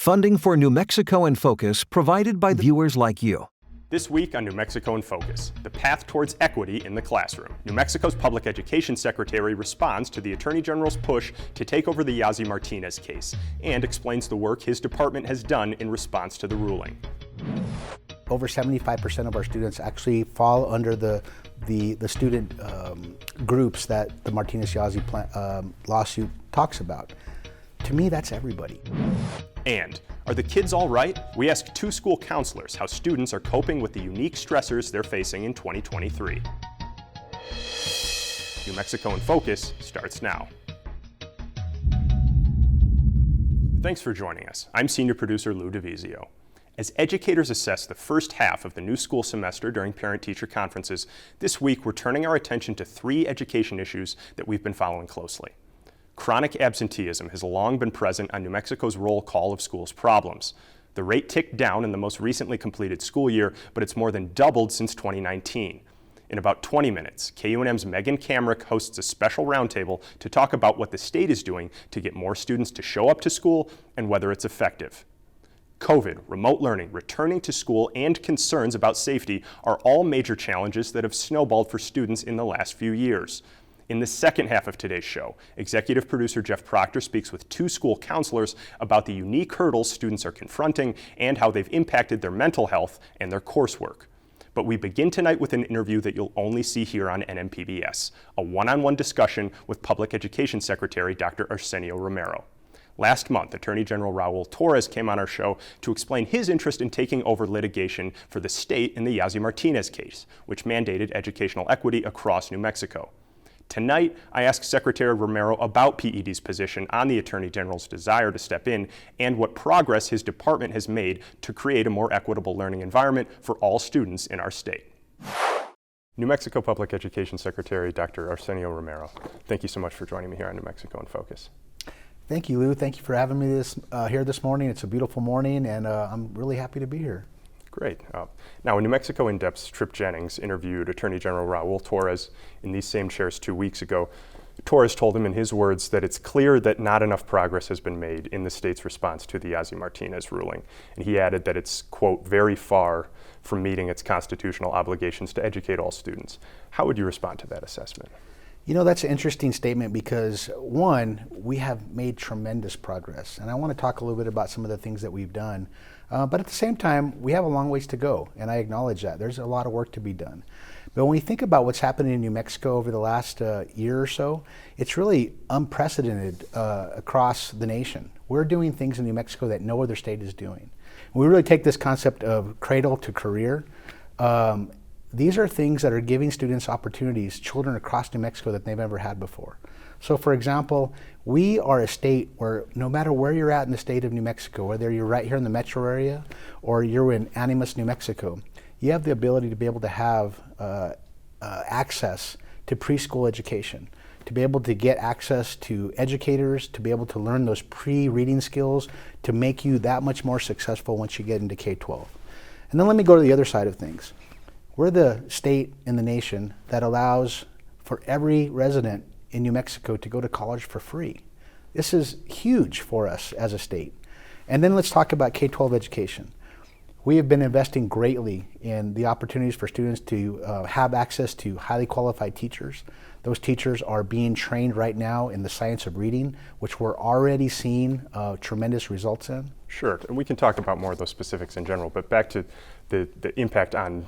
Funding for New Mexico in Focus provided by viewers like you. This week on New Mexico in Focus, the path towards equity in the classroom. New Mexico's public education secretary responds to the Attorney General's push to take over the Yazzie Martinez case and explains the work his department has done in response to the ruling. Over 75% of our students actually fall under the student groups that the Martinez-Yazzie lawsuit talks about. To me, that's everybody. And are the kids all right? We asked two school counselors how students are coping with the unique stressors they're facing in 2023. New Mexico in Focus starts now. Thanks for joining us. I'm senior producer Lou DeVizio. As educators assess the first half of the new school semester during parent-teacher conferences, this week we're turning our attention to three education issues that we've been following closely. Chronic absenteeism has long been present on New Mexico's roll call of schools' problems. The rate ticked down in the most recently completed school year, but it's more than doubled since 2019. In about 20 minutes, KUNM's Megan Kamrick hosts a special roundtable to talk about what the state is doing to get more students to show up to school and whether it's effective. COVID, remote learning, returning to school, and concerns about safety are all major challenges that have snowballed for students in the last few years. In the second half of today's show, executive producer Jeff Proctor speaks with two school counselors about the unique hurdles students are confronting and how they've impacted their mental health and their coursework. But we begin tonight with an interview that you'll only see here on NMPBS, a one-on-one discussion with Public Education Secretary Dr. Arsenio Romero. Last month, Attorney General Raul Torres came on our show to explain his interest in taking over litigation for the state in the Yazzie Martinez case, which mandated educational equity across New Mexico. Tonight, I asked Secretary Romero about PED's position on the Attorney General's desire to step in and what progress his department has made to create a more equitable learning environment for all students in our state. New Mexico Public Education Secretary Dr. Arsenio Romero, thank you so much for joining me here on New Mexico in Focus. Thank you, Lou. Thank you for having me here this morning. It's a beautiful morning, and I'm really happy to be here. Great. Now, when New Mexico In-Depth's Trip Jennings interviewed Attorney General Raul Torres in these same chairs 2 weeks ago, Torres told him in his words that it's clear that not enough progress has been made in the state's response to the Yazzie Martinez ruling. And he added that it's, quote, very far from meeting its constitutional obligations to educate all students. How would you respond to that assessment? You know, that's an interesting statement because, one, we have made tremendous progress. And I want to talk a little bit about some of the things that we've done. But at the same time, we have a long ways to go, and I acknowledge that. There's a lot of work to be done. But when we think about what's happening in New Mexico over the last year or so, it's really unprecedented across the nation. We're doing things in New Mexico that no other state is doing. We really take this concept of cradle to career. These are things that are giving students opportunities, children across New Mexico, that they've never had before. So for example, we are a state where no matter where you're at in the state of New Mexico, whether you're right here in the metro area or you're in Animas, New Mexico, you have the ability to be able to have access to preschool education, to be able to get access to educators, to be able to learn those pre-reading skills to make you that much more successful once you get into K-12. And then let me go to the other side of things. We're the state in the nation that allows for every resident in New Mexico to go to college for free. This is huge for us as a state. And then let's talk about K-12 education. We have been investing greatly in the opportunities for students to have access to highly qualified teachers. Those teachers are being trained right now in the science of reading, which we're already seeing tremendous results in. Sure, and we can talk about more of those specifics in general, but back to the impact on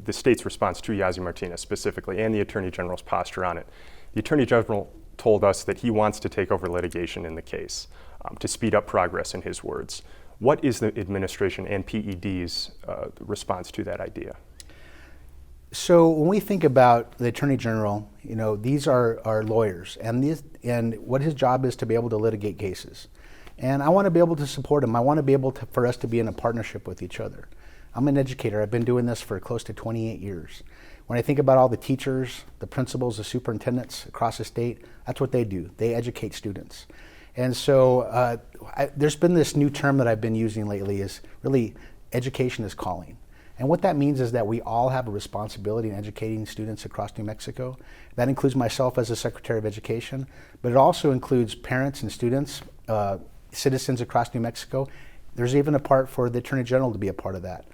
the state's response to Yazzie Martinez specifically and the Attorney General's posture on it. The Attorney General told us that he wants to take over litigation in the case to speed up progress, in his words. What is the administration and PED's response to that idea? So when we think about the Attorney General, you know, these are lawyers, and what his job is to be able to litigate cases. And I want to be able to support him. I want to be able to, for us to be in a partnership with each other. I'm an educator. I've been doing this for close to 28 years. When I think about all the teachers, the principals, the superintendents across the state, that's what they do. They educate students. And so there's been this new term that I've been using lately is really education is calling. And what that means is that we all have a responsibility in educating students across New Mexico. That includes myself as the Secretary of Education, but it also includes parents and students, citizens across New Mexico, There's even a part for the Attorney General to be a part of that.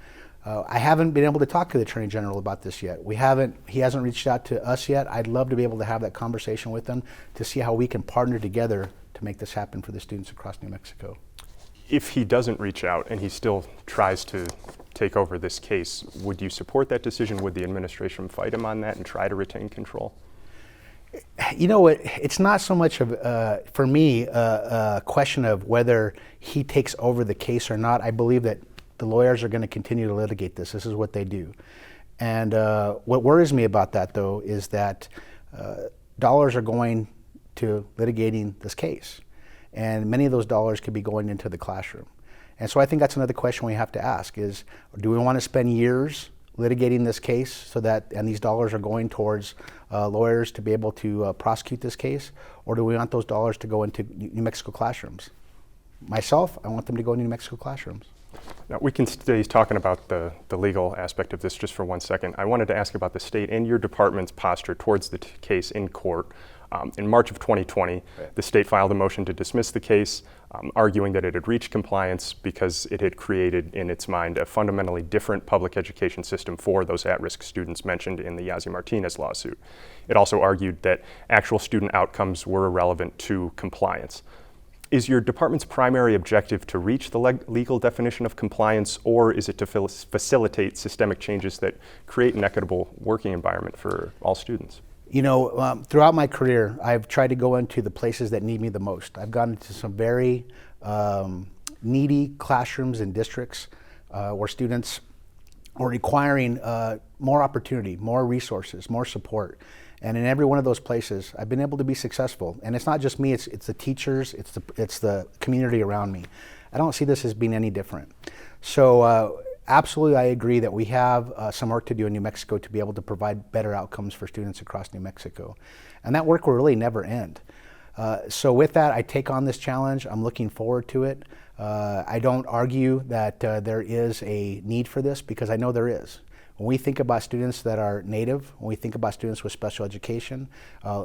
I haven't been able to talk to the Attorney General about this yet. He hasn't reached out to us yet. I'd love to be able to have that conversation with him to see how we can partner together to make this happen for the students across New Mexico. If he doesn't reach out and he still tries to take over this case, would you support that decision? Would the administration fight him on that and try to retain control? You know what, it's not so much of, for me, a question of whether he takes over the case or not. I believe that the lawyers are going to continue to litigate this. This is what they do. And what worries me about that, though, is that dollars are going to litigating this case. And many of those dollars could be going into the classroom. And so I think that's another question we have to ask is, do we want to spend years litigating this case so that, and these dollars are going towards lawyers to be able to prosecute this case, or do we want those dollars to go into New Mexico classrooms? Myself, I want them to go into New Mexico classrooms. Now, we can stay talking about the legal aspect of this just for 1 second. I wanted to ask about the state and your department's posture towards the case in court. In March of 2020, the state filed a motion to dismiss the case, arguing that it had reached compliance because it had created, in its mind, a fundamentally different public education system for those at-risk students mentioned in the Yazzie Martinez lawsuit. It also argued that actual student outcomes were irrelevant to compliance. Is your department's primary objective to reach the legal definition of compliance, or is it to facilitate systemic changes that create an equitable working environment for all students? You know, throughout my career, I've tried to go into the places that need me the most. I've gone into some very needy classrooms and districts where students are requiring more opportunity, more resources, more support. And in every one of those places, I've been able to be successful. And it's not just me, it's the teachers, it's the community around me. I don't see this as being any different. So absolutely, I agree that we have some work to do in New Mexico to be able to provide better outcomes for students across New Mexico. And that work will really never end. So with that, I take on this challenge. I'm looking forward to it. I don't argue that there is a need for this, because I know there is. When we think about students that are Native, when we think about students with special education,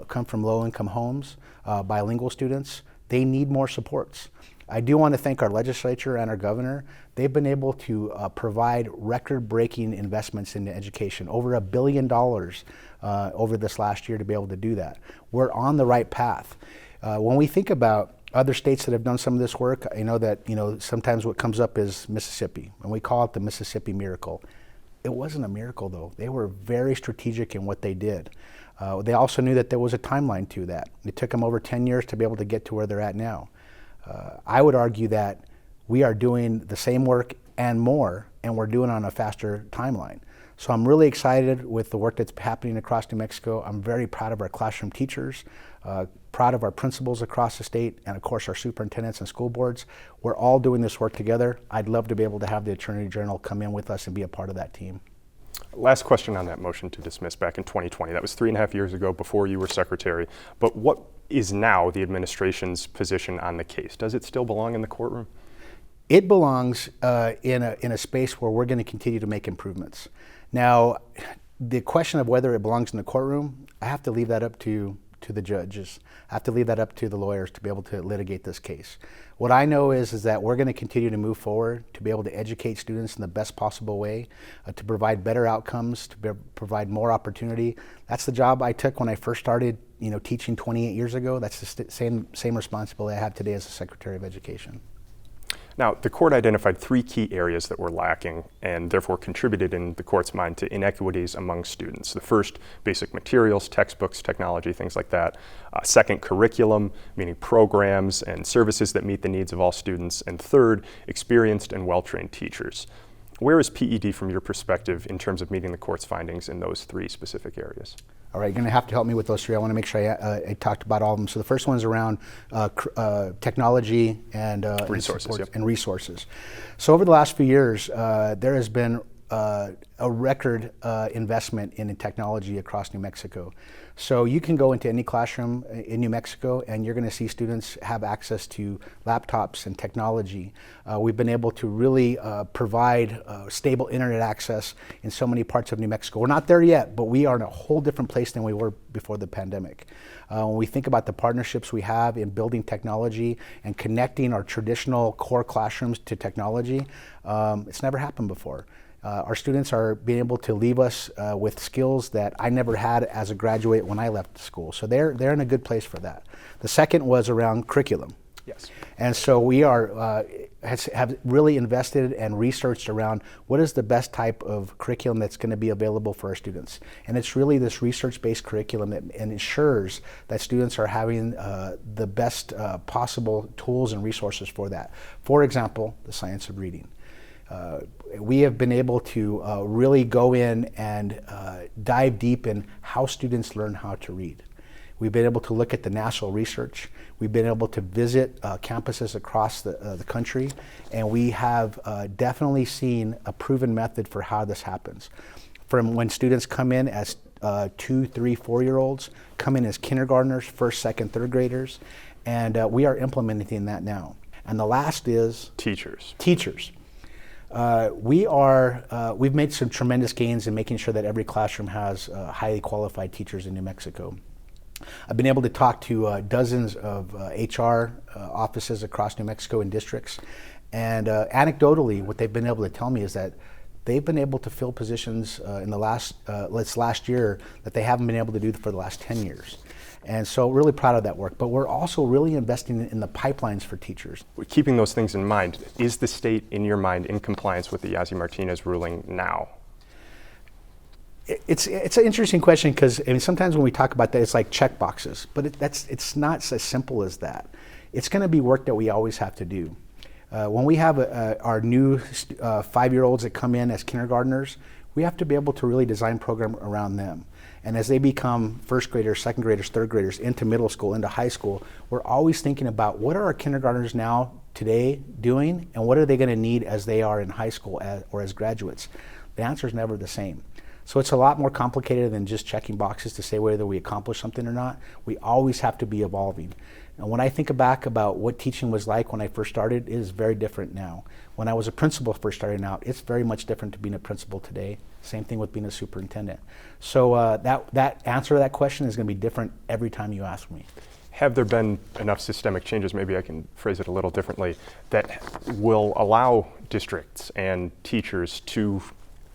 come from low-income homes, bilingual students, they need more supports. I do want to thank our legislature and our governor. They've been able to provide record-breaking investments into education, over $1 billion over this last year to be able to do that. We're on the right path. When we think about other states that have done some of this work, I know that sometimes what comes up is Mississippi, and we call it the Mississippi Miracle. It wasn't a miracle, though. They were very strategic in what they did. They also knew that there was a timeline to that. It took them over 10 years to be able to get to where they're at now. I would argue that we are doing the same work and more, and we're doing it on a faster timeline. So I'm really excited with the work that's happening across New Mexico. I'm very proud of our classroom teachers, proud of our principals across the state, and of course our superintendents and school boards. We're all doing this work together. I'd love to be able to have the Attorney General come in with us and be a part of that team. Last question on that motion to dismiss back in 2020. That was 3.5 years ago, before you were secretary. But what is now the administration's position on the case? Does it still belong in the courtroom? It belongs in a space where we're going to continue to make improvements. Now, the question of whether it belongs in the courtroom, I have to leave that up to the judges. I have to leave that up to the lawyers to be able to litigate this case. What I know is that we're going to continue to move forward to be able to educate students in the best possible way, to provide better outcomes, to provide more opportunity. That's the job I took when I first started, teaching 28 years ago. That's the same responsibility I have today as the Secretary of Education. Now, the court identified 3 key areas that were lacking and therefore contributed in the court's mind to inequities among students. The first, basic materials, textbooks, technology, things like that. Second, curriculum, meaning programs and services that meet the needs of all students. And third, experienced and well-trained teachers. Where is PED from your perspective in terms of meeting the court's findings in those 3 specific areas? All right, you're going to have to help me with those 3. I want to make sure I talked about all of them. So the first one is around technology and resources. And resources. So over the last few years, there has been a record investment in technology across New Mexico. So you can go into any classroom in New Mexico and you're going to see students have access to laptops and technology. We've been able to really provide stable internet access in so many parts of New Mexico. We're not there yet, but we are in a whole different place than we were before the pandemic. When we think about the partnerships we have in building technology and connecting our traditional core classrooms to technology, it's never happened before. Our students are being able to leave us with skills that I never had as a graduate when I left school. So they're in a good place for that. The second was around curriculum. Yes. And so we are have really invested and researched around what is the best type of curriculum that's going to be available for our students. And it's really this research-based curriculum that ensures that students are having the best possible tools and resources for that. For example, the science of reading. We have been able to really go in and dive deep in how students learn how to read. We've been able to look at the national research. We've been able to visit campuses across the country, and we have definitely seen a proven method for how this happens. From when students come in as 2, 3, 4-year-olds, come in as kindergartners, first, second, third graders, and we are implementing that now. And the last is teachers. We've made some tremendous gains in making sure that every classroom has highly qualified teachers in New Mexico. I've been able to talk to dozens of HR offices across New Mexico and districts, and anecdotally, what they've been able to tell me is that they've been able to fill positions in the last year that they haven't been able to do for the last 10 years. And so really proud of that work. But we're also really investing in the pipelines for teachers. Keeping those things in mind, is the state, in your mind, in compliance with the Yazzie Martinez ruling now? It's an interesting question because sometimes when we talk about that, it's like check boxes. But it's not as simple as that. It's going to be work that we always have to do. When we have our new 5-year-olds that come in as kindergartners, we have to be able to really design program around them. And as they become first graders, second graders, third graders, into middle school, into high school, we're always thinking about what are our kindergartners now today doing, and what are they going to need as they are in high school or as graduates? The answer is never the same. So it's a lot more complicated than just checking boxes to say whether we accomplish something or not. We always have to be evolving. And when I think back about what teaching was like when I first started, it is very different now. When I was a principal first starting out, it's very much different to being a principal today. Same thing with being a superintendent. So that answer to that question is going to be different every time you ask me. Have there been enough systemic changes, maybe I can phrase it a little differently, that will allow districts and teachers to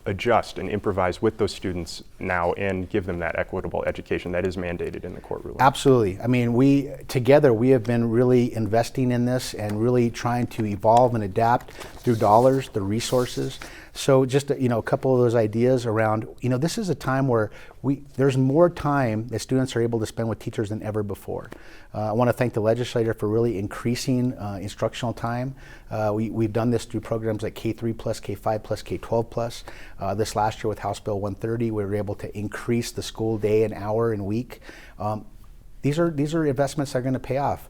adjust and improvise with those students now and give them that equitable education that is mandated in the court ruling? Absolutely. I mean, we have been really investing in this and really trying to evolve and adapt through dollars, the resources. So just a couple of those ideas around, this is a time where there's more time that students are able to spend with teachers than ever before. I want to thank the legislator for really increasing instructional time. We've done this through programs like K3+, K5+, K12+. This last year with House Bill 130, we were able to increase the school day an hour and week. These are investments that are going to pay off.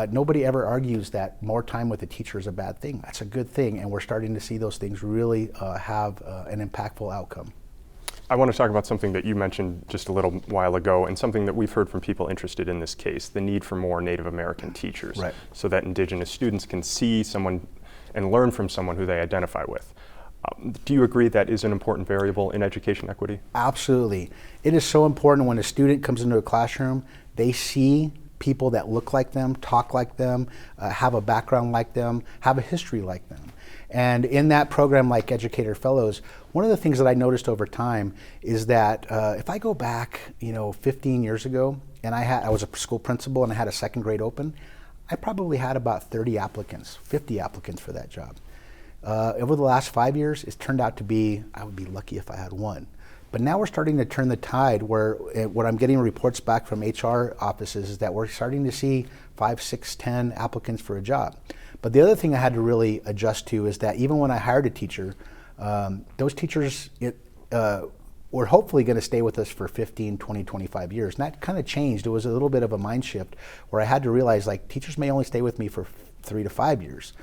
Nobody ever argues that more time with a teacher is a bad thing. That's a good thing, and we're starting to see those things really have an impactful outcome. I want to talk about something that you mentioned just a little while ago, and something that we've heard from people interested in this case, the need for more Native American teachers, right, so that Indigenous students can see someone and learn from someone who they identify with. Do you agree that is an important variable in education equity? Absolutely. It is so important when a student comes into a classroom, they see people that look like them, talk like them, have a background like them, have a history like them. And in that program like Educator Fellows, one of the things that I noticed over time is that if I go back 15 years ago, and I was a school principal and I had a second grade open, I probably had about 30 applicants, 50 applicants for that job. Over the last 5 years, it's turned out to be, I would be lucky if I had one. But now we're starting to turn the tide where what I'm getting reports back from HR offices is that we're starting to see 5, 6, 10 applicants for a job. But the other thing I had to really adjust to is that even when I hired a teacher, those teachers were hopefully going to stay with us for 15, 20, 25 years. And that kind of changed. It was a little bit of a mind shift where I had to realize teachers may only stay with me for 3 to 5 years.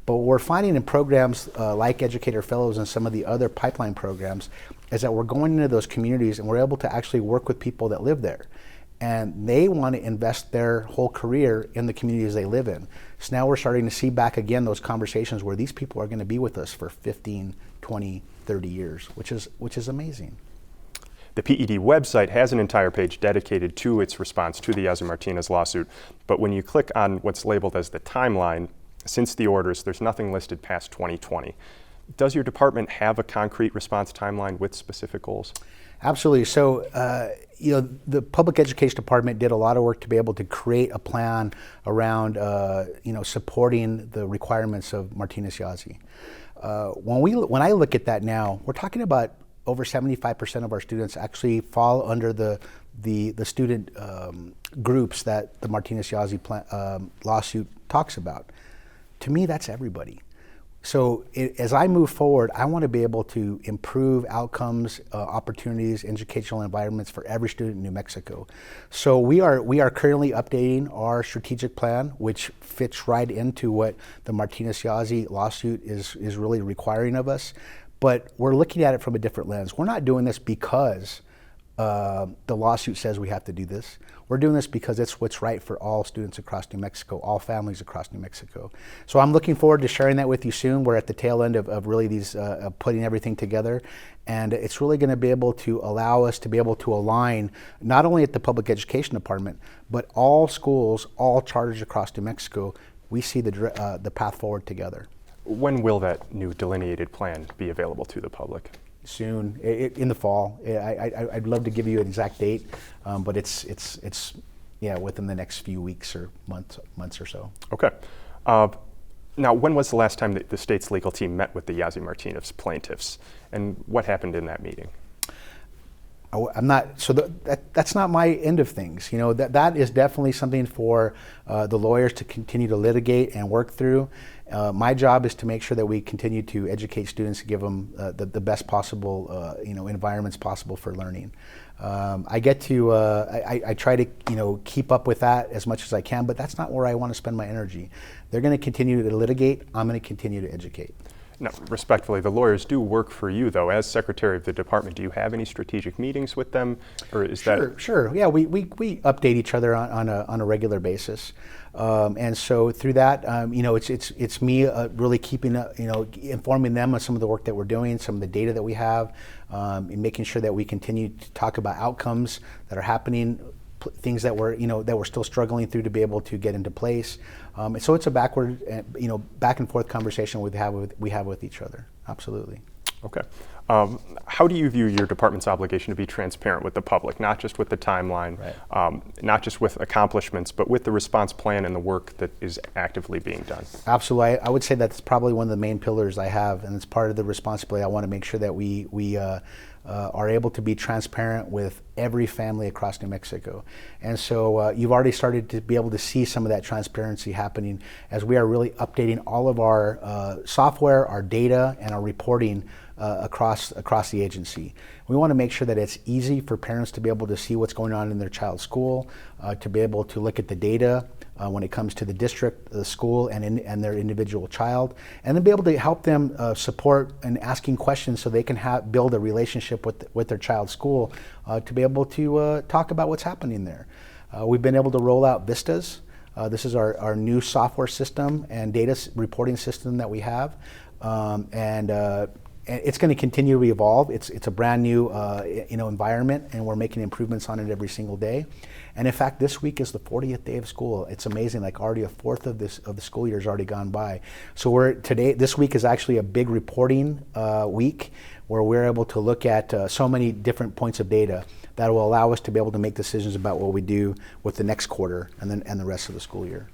But what we're finding in programs like Educator Fellows and some of the other pipeline programs is that we're going into those communities and we're able to actually work with people that live there. And they want to invest their whole career in the communities they live in. So now we're starting to see back again those conversations where these people are going to be with us for 15, 20, 30 years, which is amazing. The PED website has an entire page dedicated to its response to the Yazzie Martinez lawsuit, but when you click on what's labeled as the timeline, since the orders, there's nothing listed past 2020. Does your department have a concrete response timeline with specific goals? Absolutely. So, the Public Education Department did a lot of work to be able to create a plan around, supporting the requirements of Martinez-Yazzie. When I look at that now, we're talking about over 75% of our students actually fall under the student groups that the Martinez-Yazzie lawsuit talks about. To me, that's everybody. So as I move forward, I want to be able to improve outcomes, opportunities, educational environments for every student in New Mexico. So we are currently updating our strategic plan, which fits right into what the Martinez-Yazzie lawsuit is really requiring of us. But we're looking at it from a different lens. We're not doing this because the lawsuit says we have to do this. We're doing this because it's what's right for all students across New Mexico, all families across New Mexico. So I'm looking forward to sharing that with you soon. We're at the tail end of really these putting everything together. And it's really going to be able to allow us to be able to align not only at the Public Education Department, but all schools, all charters across New Mexico. We see the path forward together. When will that new delineated plan be available to the public? Soon, in the fall. I'd love to give you an exact date, but it's within the next few weeks or months or so. Okay. Now, when was the last time that the state's legal team met with the Yazzie Martinez plaintiffs, and what happened in that meeting? I'm not, so that's not my end of things. That is definitely something for the lawyers to continue to litigate and work through. My job is to make sure that we continue to educate students, to give them the best possible environments possible for learning. I try to keep up with that as much as I can, but that's not where I want to spend my energy. They're going to continue to litigate. I'm going to continue to educate. Now, respectfully, the lawyers do work for you, though. As Secretary of the Department, do you have any strategic meetings with them, or is that? Sure. Yeah, we update each other on a regular basis, and so through that, it's me really keeping informing them of some of the work that we're doing, some of the data that we have, and making sure that we continue to talk about outcomes that are happening, things that we're still struggling through to be able to get into place. And so it's a back and forth conversation we have with each other. Absolutely. Okay. How do you view your department's obligation to be transparent with the public, not just with the timeline, right, not just with accomplishments, but with the response plan and the work that is actively being done? Absolutely. I would say that's probably one of the main pillars I have, and it's part of the responsibility. I want to make sure that we are able to be transparent with every family across New Mexico. And so you've already started to be able to see some of that transparency happening as we are really updating all of our software, our data, and our reporting across the agency. We want to make sure that it's easy for parents to be able to see what's going on in their child's school, to be able to look at the data when it comes to the district, the school, and their individual child, and then be able to help them support and asking questions so they can build a relationship with their child's school, to be able to talk about what's happening there. We've been able to roll out Vistas. This is our new software system and data reporting system that we have, and it's going to continue to evolve. It's a brand new environment, and we're making improvements on it every single day. And in fact, this week is the 40th day of school. It's amazing, like already a fourth of the school year has already gone by. So this week is actually a big reporting week where we're able to look at so many different points of data that will allow us to be able to make decisions about what we do with the next quarter and the rest of the school year.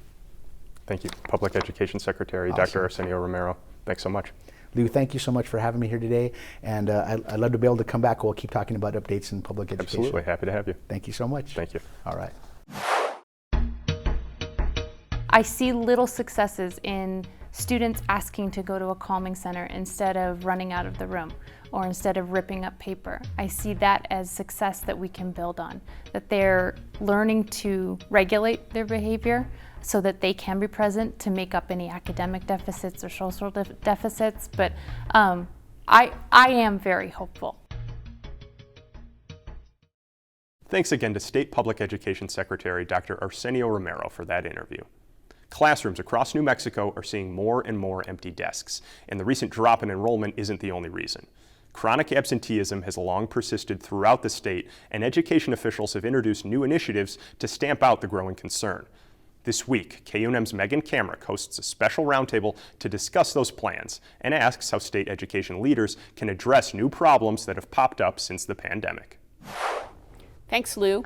Thank you. Public Education Secretary, Awesome. Dr. Arsenio Romero. Thanks so much. Lou, thank you so much for having me here today, and I'd love to be able to come back. We'll keep talking about updates in public education. Absolutely. Happy to have you. Thank you so much. Thank you. All right. I see little successes in students asking to go to a calming center instead of running out of the room or instead of ripping up paper. I see that as success that we can build on, that they're learning to regulate their behavior, so that they can be present to make up any academic deficits or social deficits. But I am very hopeful. Thanks again to State Public Education Secretary Dr. Arsenio Romero for that interview. Classrooms across New Mexico are seeing more and more empty desks, and the recent drop in enrollment isn't the only reason. Chronic absenteeism has long persisted throughout the state, and education officials have introduced new initiatives to stamp out the growing concern. This week, KUNM's Megan Kamrick hosts a special roundtable to discuss those plans and asks how state education leaders can address new problems that have popped up since the pandemic. Thanks, Lou.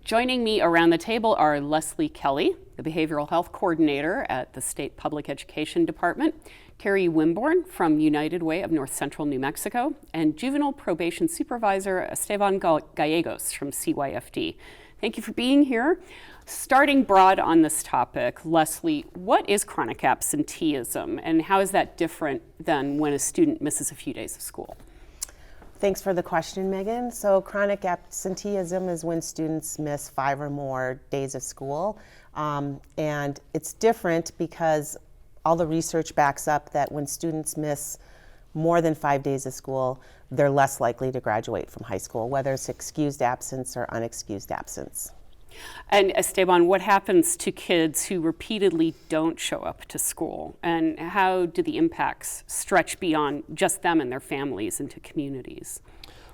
Joining me around the table are Leslie Kelly, the Behavioral Health Coordinator at the State Public Education Department, Terry Wimborne from United Way of North Central New Mexico, and Juvenile Probation Supervisor Esteban Gallegos from CYFD. Thank you for being here. Starting broad on this topic, Leslie, what is chronic absenteeism and how is that different than when a student misses a few days of school? Thanks for the question, Megan. So chronic absenteeism is when students miss 5 or more days of school. And it's different because all the research backs up that when students miss more than 5 days of school, they're less likely to graduate from high school, whether it's excused absence or unexcused absence. And Esteban, what happens to kids who repeatedly don't show up to school? And how do the impacts stretch beyond just them and their families into communities?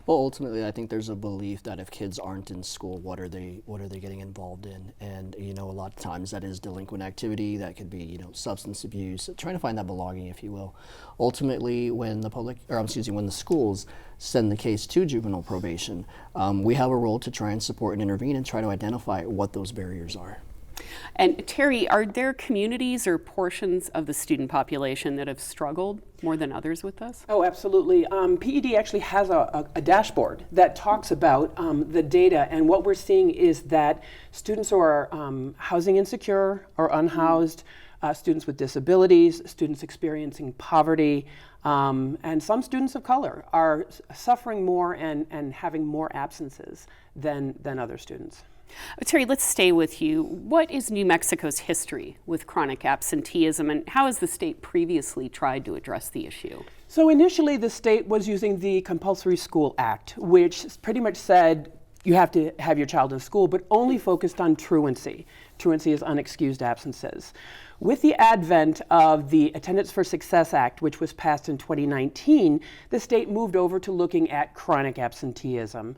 Well, ultimately, I think there's a belief that if kids aren't in school, what are they getting involved in? And a lot of times that is delinquent activity. That could be substance abuse, trying to find that belonging, if you will. Ultimately, when the schools send the case to juvenile probation, we have a role to try and support and intervene and try to identify what those barriers are. And Terry, are there communities or portions of the student population that have struggled more than others with this? Oh, absolutely. PED actually has a dashboard that talks about the data, and what we're seeing is that students who are housing insecure or unhoused, students with disabilities, students experiencing poverty, and some students of color are suffering more and having more absences than other students. Terry, let's stay with you. What is New Mexico's history with chronic absenteeism, and how has the state previously tried to address the issue? So initially the state was using the Compulsory School Act, which pretty much said you have to have your child in school, but only focused on truancy. Truancy is unexcused absences. With the advent of the Attendance for Success Act, which was passed in 2019, the state moved over to looking at chronic absenteeism.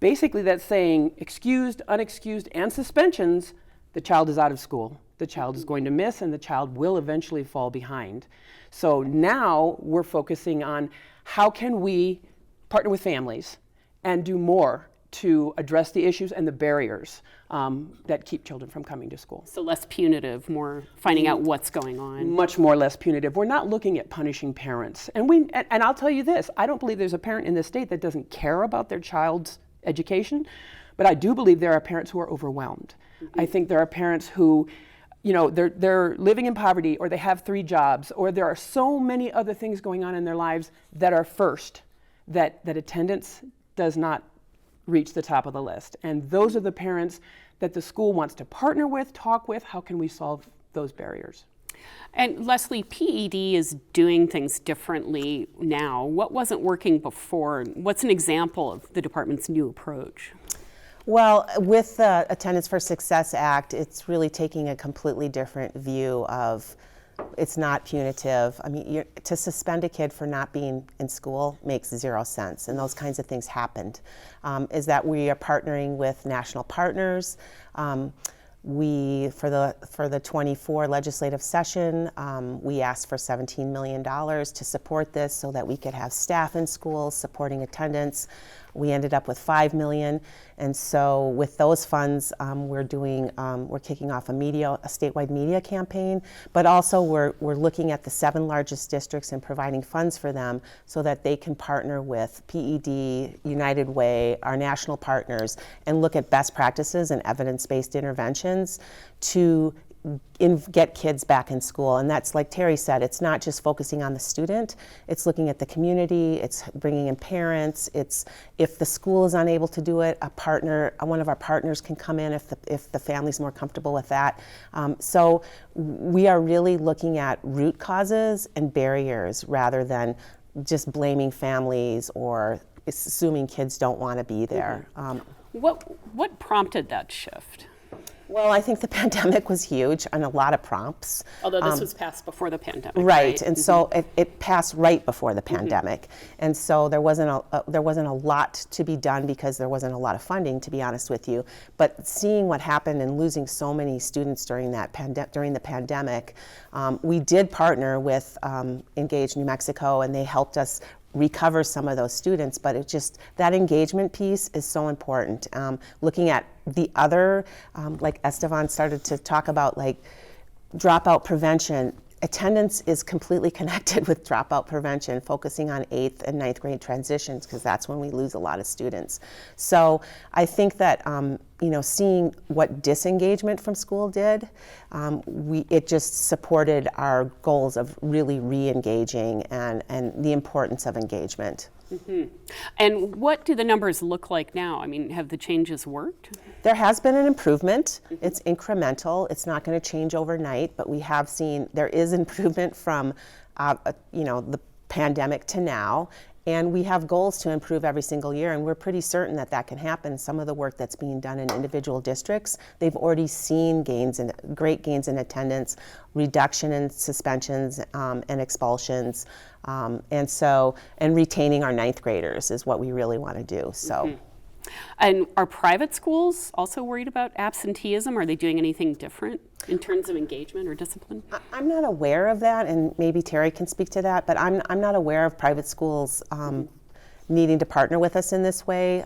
Basically, that's saying excused, unexcused, and suspensions, the child is out of school. The child is going to miss, and the child will eventually fall behind. So now we're focusing on how can we partner with families and do more to address the issues and the barriers that keep children from coming to school. So less punitive, more finding out what's going on. Much more less punitive. We're not looking at punishing parents. And I'll tell you this, I don't believe there's a parent in this state that doesn't care about their child's education, but I do believe there are parents who are overwhelmed. Mm-hmm. I think there are parents who, they're living in poverty, or they have 3 jobs, or there are so many other things going on in their lives that are first, that attendance does not reach the top of the list. And those are the parents that the school wants to partner with, talk with. How can we solve those barriers? And Leslie, PED is doing things differently now. What wasn't working before? What's an example of the department's new approach? Well, with the Attendance for Success Act, it's really taking a completely different view of, it's not punitive. I mean, to suspend a kid for not being in school makes 0 sense, and those kinds of things happened. Is that we are partnering with national partners. We, for the 24 legislative session, we asked for $17 million to support this so that we could have staff in schools supporting attendance. We ended up with $5 million, and so with those funds, we're kicking off a statewide media campaign, but also we're looking at the 7 largest districts and providing funds for them so that they can partner with PED, United Way, our national partners, and look at best practices and evidence-based interventions to get kids back in school. And that's, like Terry said, it's not just focusing on the student, it's looking at the community, it's bringing in parents, it's if the school is unable to do it, one of our partners can come in if the family's more comfortable with that. So we are really looking at root causes and barriers rather than just blaming families or assuming kids don't want to be there. What prompted that shift? Well, I think the pandemic was huge and a lot of prompts. Although this was passed before the pandemic, right? And so it passed right before the pandemic, and so there wasn't a lot to be done because there wasn't a lot of funding, to be honest with you. But seeing what happened and losing so many students during the pandemic, we did partner with Engage New Mexico, and they helped us recover some of those students, but that engagement piece is so important. Looking at the other, like Estevan started to talk about, like dropout prevention. Attendance is completely connected with dropout prevention, focusing on 8th and 9th grade transitions, because that's when we lose a lot of students. So I think that seeing what disengagement from school did, it just supported our goals of really re-engaging and the importance of engagement. Mm-hmm. And what do the numbers look like now? I mean, have the changes worked? There has been an improvement. It's incremental. It's not going to change overnight, but we have seen there is improvement from the pandemic to now. And we have goals to improve every single year, and we're pretty certain that can happen. Some of the work that's being done in individual districts, they've already seen great gains in attendance, reduction in suspensions and expulsions, and retaining our 9th graders is what we really want to do. So. Mm-hmm. And are private schools also worried about absenteeism? Are they doing anything different in terms of engagement or discipline? I'm not aware of that, and maybe Terry can speak to that, but I'm not aware of private schools needing to partner with us in this way.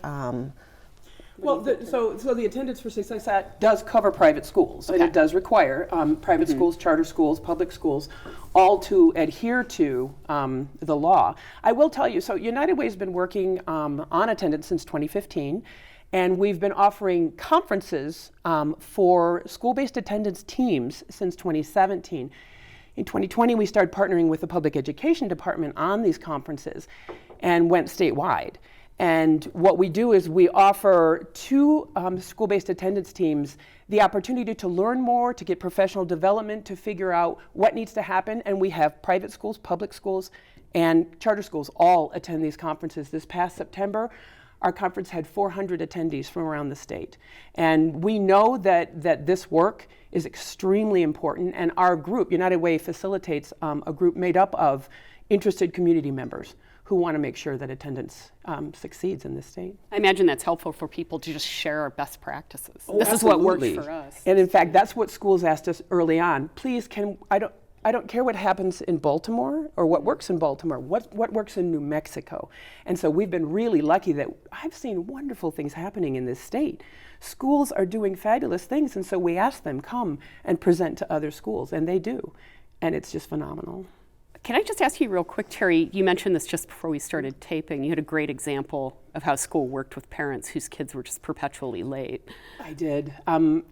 Well, so the Attendance for Success Act does cover private schools, and it does require private schools, charter schools, public schools, all to adhere to the law. I will tell you, so United Way has been working on attendance since 2015, and we've been offering conferences for school-based attendance teams since 2017. In 2020, we started partnering with the Public Education Department on these conferences and went statewide. And what we do is we offer to school-based attendance teams the opportunity to learn more, to get professional development, to figure out what needs to happen. And we have private schools, public schools, and charter schools all attend these conferences. This past September, our conference had 400 attendees from around the state. And we know that this work is extremely important. And our group, United Way, facilitates a group made up of interested community members who want to make sure that attendance succeeds in this state. I imagine that's helpful for people to just share our best practices. Oh, this absolutely. is what works for us. And in fact, that's what schools asked us early on. Please, I don't care what happens in Baltimore or what works in Baltimore, what works in New Mexico. And so we've been really lucky that I've seen wonderful things happening in this state. Schools are doing fabulous things, and so we ask them, come and present to other schools, and they do. And it's just phenomenal. Can I just ask you real quick, Terry, you mentioned this just before we started taping. You had a great example of how school worked with parents whose kids were just perpetually late. I did.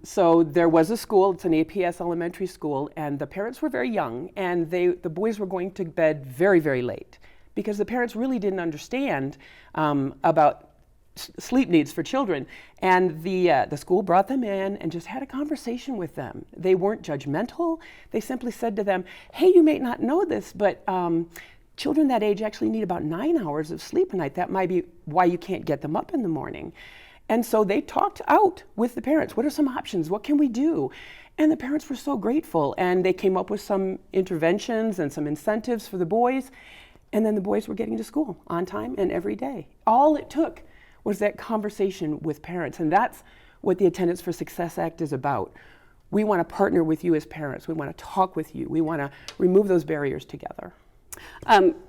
So there was a school, it's an APS elementary school, and the parents were very young, and the boys were going to bed very, very late because the parents really didn't understand about sleep needs for children. And the school brought them in and just had a conversation with them. They weren't judgmental. They simply said to them, hey, you may not know this, but children that age actually need about 9 hours of sleep a night. That might be why you can't get them up in the morning. And so they talked out with the parents. What are some options? What can we do? And the parents were so grateful. And they came up with some interventions and some incentives for the boys. And then the boys were getting to school on time and every day. All it took was that conversation with parents. And that's what the Attendance for Success Act is about. We want to partner with you as parents. We want to talk with you. We want to remove those barriers together.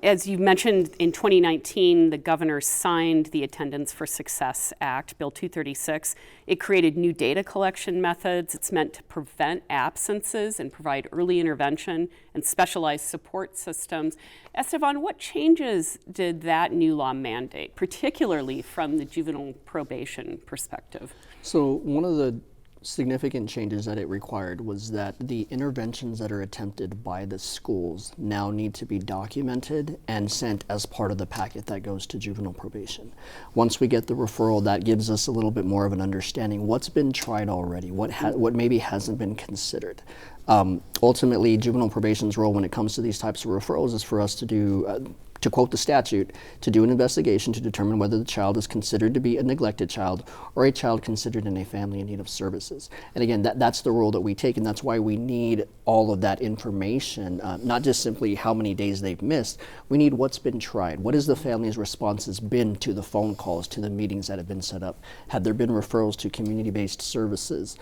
As you mentioned, in 2019, the governor signed the Attendance for Success Act, Bill 236. It created new data collection methods. It's meant to prevent absences and provide early intervention and specialized support systems. Estevan, what changes did that new law mandate, particularly from the juvenile probation perspective? So one of the significant changes that it required was that the interventions that are attempted by the schools now need to be documented and sent as part of the packet that goes to juvenile probation. Once we get the referral, that gives us a little bit more of an understanding what's been tried already, what maybe hasn't been considered. Ultimately, juvenile probation's role when it comes to these types of referrals is for us to do, to quote the statute, to do an investigation to determine whether the child is considered to be a neglected child or a child considered in a family in need of services. And again, that's the role that we take, and that's why we need all of that information, not just simply how many days they've missed. We need what's been tried. What has the family's responses been to the phone calls, to the meetings that have been set up? Have there been referrals to community-based services?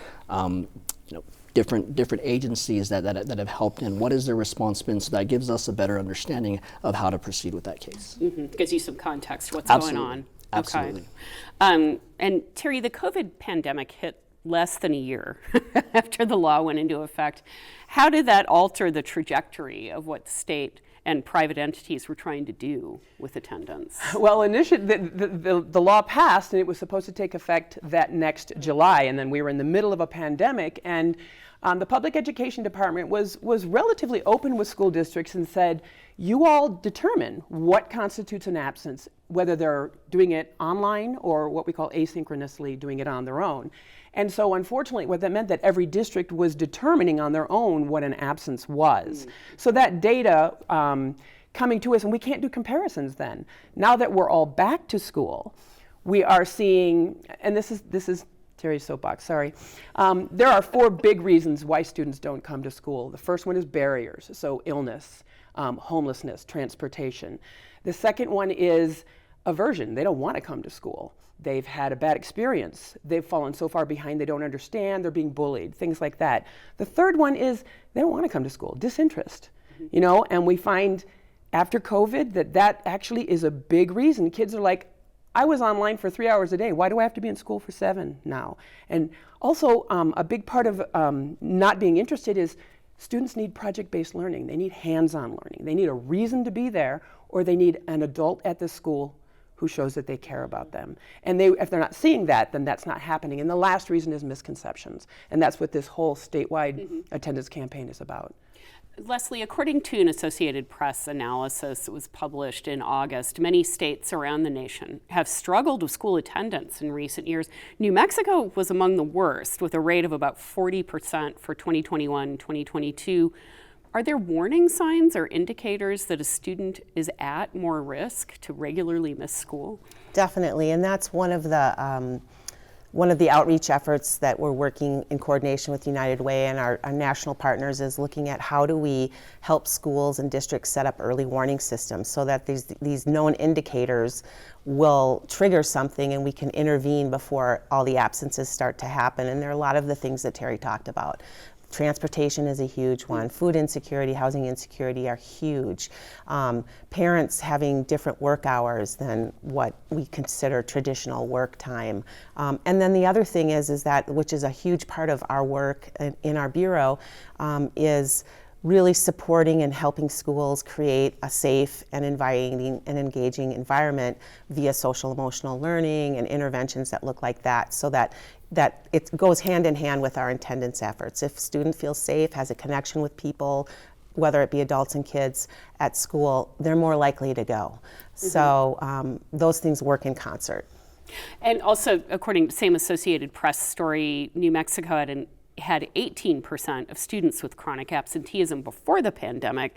Different agencies that have helped in. What is their response been? So that gives us a better understanding of how to proceed with that case. Gives you some context, what's Absolutely. going on. Absolutely. Okay. And Terry, the COVID pandemic hit less than a year after the law went into effect. How did that alter the trajectory of what the state and private entities were trying to do with attendance? Well, initially, the law passed, and it was supposed to take effect that next July, and then we were in the middle of a pandemic, and the Public Education Department was relatively open with school districts and said, you all determine what constitutes an absence, whether they're doing it online or what we call asynchronously doing it on their own. And so unfortunately, what that meant that every district was determining on their own what an absence was. So that data coming to us, and we can't do comparisons then. Now that we're all back to school, we are seeing, and this is Terry's soapbox, sorry. There are 4 big reasons why students don't come to school. The first one is barriers, so illness, homelessness, transportation. The second one is aversion. They don't want to come to school. They've had a bad experience. They've fallen so far behind they don't understand. They're being bullied, things like that. The third one is they don't want to come to school, disinterest. And we find after COVID that actually is a big reason. Kids are like, I was online for 3 hours a day. Why do I have to be in school for 7 now? And also a big part of not being interested is students need project-based learning. They need hands-on learning. They need a reason to be there, or they need an adult at the school who shows that they care about them. And if they're not seeing that, then that's not happening. And the last reason is misconceptions. And that's what this whole statewide attendance campaign is about. Leslie, according to an Associated Press analysis that was published in August, many states around the nation have struggled with school attendance in recent years. New Mexico was among the worst, with a rate of about 40% for 2021-2022. Are there warning signs or indicators that a student is at more risk to regularly miss school? Definitely, and that's one of the outreach efforts that we're working in coordination with United Way and our national partners is looking at how do we help schools and districts set up early warning systems so that these known indicators will trigger something and we can intervene before all the absences start to happen. And there are a lot of the things that Terry talked about. Transportation is a huge one. Food insecurity, housing insecurity are huge. Parents having different work hours than what we consider traditional work time. And then the other thing is that, which is a huge part of our work in our bureau, is really supporting and helping schools create a safe and inviting and engaging environment via social emotional learning and interventions that look like that, so that it goes hand in hand with our attendance efforts. If a student feels safe, has a connection with people, whether it be adults and kids at school, they're more likely to go. So those things work in concert. And also, according to the same Associated Press story, New Mexico had 18% of students with chronic absenteeism before the pandemic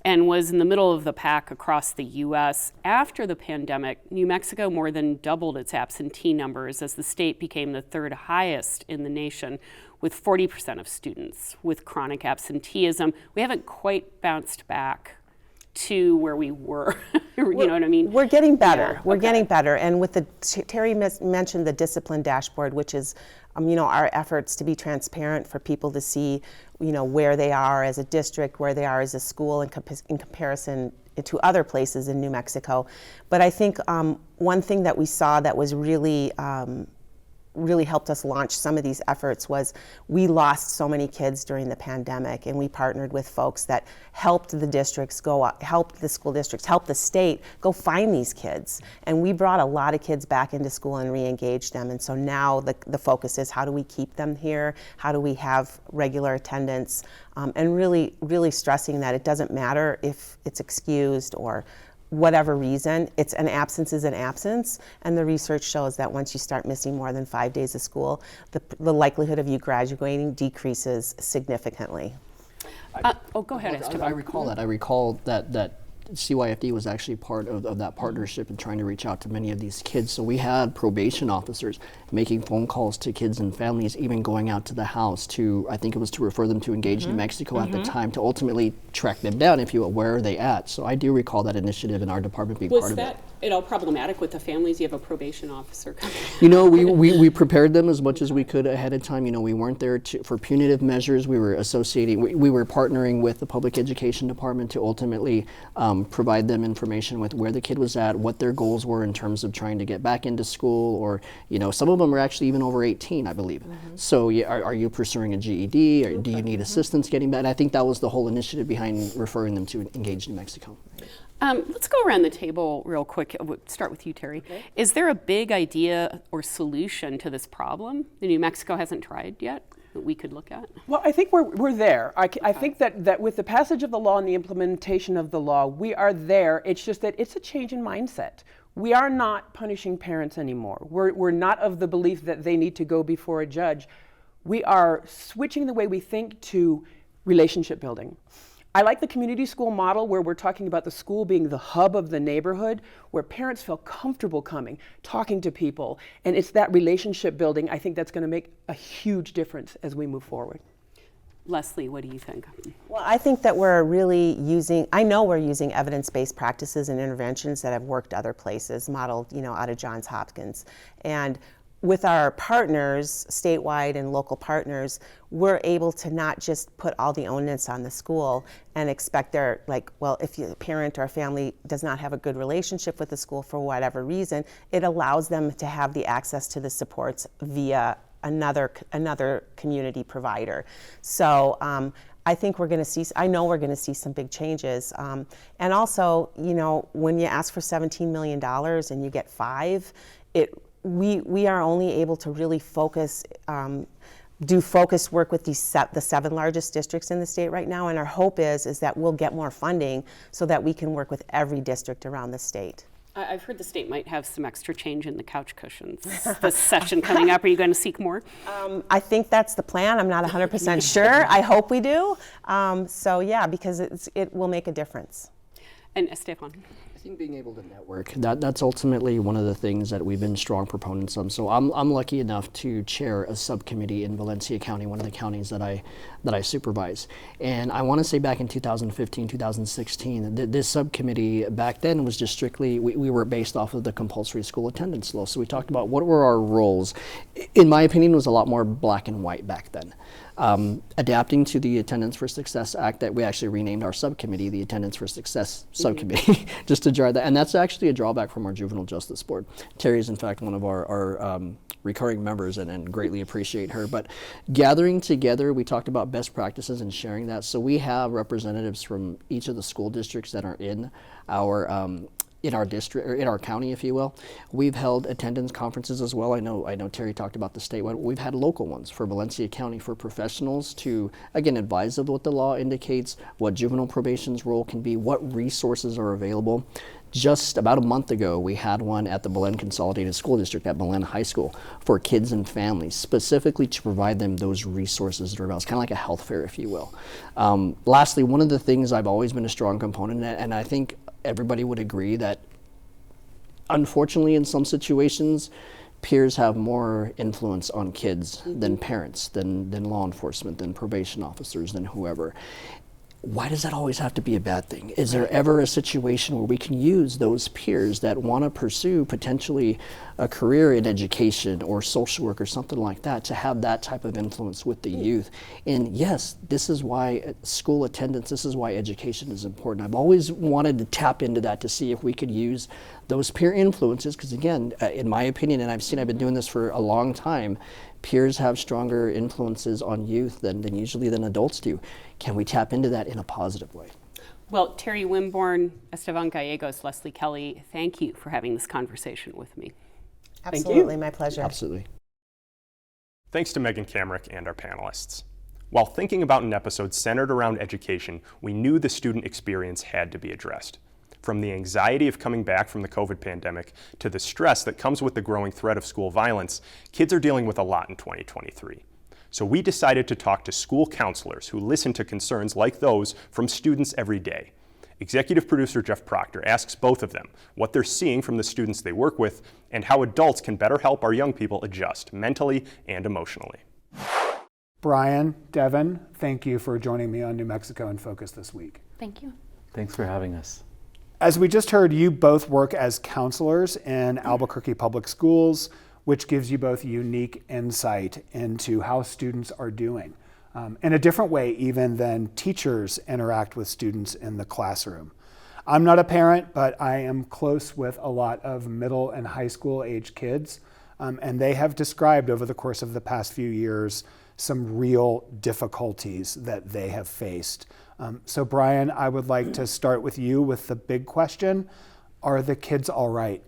and was in the middle of the pack across the U.S. After the pandemic, New Mexico more than doubled its absentee numbers as the state became the 3rd highest in the nation, with 40% of students with chronic absenteeism. We haven't quite bounced back to where we were. You know what I mean? We're getting better. Yeah, We're okay. getting better. And with Terry mentioned the discipline dashboard, which is our efforts to be transparent for people to see, where they are as a district, where they are as a school in comparison to other places in New Mexico. But I think one thing that we saw that was really really helped us launch some of these efforts was we lost so many kids during the pandemic, and we partnered with folks that helped the districts helped the school districts, helped the state go find these kids. And we brought a lot of kids back into school and re-engaged them. And so now the focus is how do we keep them here? How do we have regular attendance? And really stressing that it doesn't matter if it's excused or whatever reason, it's an absence is an absence, and the research shows that once you start missing more than 5 days of school, the likelihood of you graduating decreases significantly. Go ahead, Esteban. I recall that CYFD was actually part of that partnership and trying to reach out to many of these kids. So we had probation officers making phone calls to kids and families, even going out to the house to, I think it was to refer them to Engage New Mexico at the time, to ultimately track them down, if you will, where are they at. So I do recall that initiative in our department being part of it. Was that at all problematic with the families? You have a probation officer coming. You know, we prepared them as much as we could ahead of time. You know, we weren't there for punitive measures. We were we were partnering with the public education department to ultimately provide them information with where the kid was at, what their goals were in terms of trying to get back into school, or, you know, some of them are actually even over 18, I believe. So are you pursuing a GED, or do you need assistance getting back? And I think that was the whole initiative behind referring them to Engage New Mexico. Let's go around the table real quick. We'll start with you, Terry. Okay. Is there a big idea or solution to this problem that New Mexico hasn't tried yet that we could look at? Well, I think we're there. I think that with the passage of the law and the implementation of the law, we are there. It's just that it's a change in mindset. We are not punishing parents anymore. We're not of the belief that they need to go before a judge. We are switching the way we think to relationship building. I like the community school model where we're talking about the school being the hub of the neighborhood, where parents feel comfortable coming, talking to people, and it's that relationship building. I think that's going to make a huge difference as we move forward. Leslie, what do you think? Well, I think that we're using evidence-based practices and interventions that have worked other places, modeled, out of Johns Hopkins. And with our partners, statewide and local partners, we're able to not just put all the onus on the school and expect if a parent or a family does not have a good relationship with the school for whatever reason, it allows them to have the access to the supports via another community provider. So I think we're going to see some big changes. And also, when you ask for $17 million and you get 5, we are only able to really do focused work with the 7 largest districts in the state right now, and our hope is that we'll get more funding so that we can work with every district around the state. I've heard the state might have some extra change in the couch cushions this session coming up. Are you going to seek more? I think that's the plan. I'm not 100% sure. I hope we do. Because it will make a difference. And Esteban? I think being able to network, that's ultimately one of the things that we've been strong proponents of. So I'm lucky enough to chair a subcommittee in Valencia County, one of the counties that I supervise. And I want to say back in 2015, 2016, this subcommittee back then was just strictly, we were based off of the compulsory school attendance law. So we talked about what were our roles. In my opinion, it was a lot more black and white back then. Adapting to the Attendance for Success Act that we actually renamed our subcommittee the Attendance for Success Subcommittee, just to drive that. And that's actually a drawback from our Juvenile Justice Board. Terry is in fact one of our recurring members and greatly appreciate her. But gathering together, we talked about best practices and sharing that. So we have representatives from each of the school districts that are in our district, or in our county, if you will. We've held attendance conferences as well. I know Terry talked about the statewide. We've had local ones for Valencia County for professionals to, again, advise of what the law indicates, what juvenile probation's role can be, what resources are available. Just about a month ago, we had one at the Belen Consolidated School District at Belen High School for kids and families, specifically to provide them those resources that are available. It's kind of like a health fair, if you will. Lastly, one of the things I've always been a strong component, and I think everybody would agree that unfortunately in some situations peers have more influence on kids than parents, than law enforcement, than probation officers, than whoever. why does that always have to be a bad thing? Is there ever a situation where we can use those peers that want to pursue potentially a career in education or social work or something like that to have that type of influence with the youth? And yes, this is why school attendance, this is why education is important. I've always wanted to tap into that to see if we could use those peer influences, because again, in my opinion, and I've been doing this for a long time, peers have stronger influences on youth than usually than adults do. Can we tap into that in a positive way? Well, Terry Wimborne, Esteban Gallegos, Leslie Kelly, thank you for having this conversation with me. Absolutely, my pleasure. Absolutely. Thanks to Megan Kamrick and our panelists. While thinking about an episode centered around education, we knew the student experience had to be addressed. From the anxiety of coming back from the COVID pandemic to the stress that comes with the growing threat of school violence, kids are dealing with a lot in 2023. So we decided to talk to school counselors who listen to concerns like those from students every day. Executive producer Jeff Proctor asks both of them what they're seeing from the students they work with and how adults can better help our young people adjust mentally and emotionally. Brian, Devin, thank you for joining me on New Mexico in Focus this week. Thank you. Thanks for having us. As we just heard, you both work as counselors in Albuquerque Public Schools, which gives you both unique insight into how students are doing in a different way even than teachers interact with students in the classroom. I'm not a parent, but I am close with a lot of middle and high school age kids, and they have described over the course of the past few years some real difficulties that they have faced. So Brian, I would like to start with you with the big question. Are the kids all right?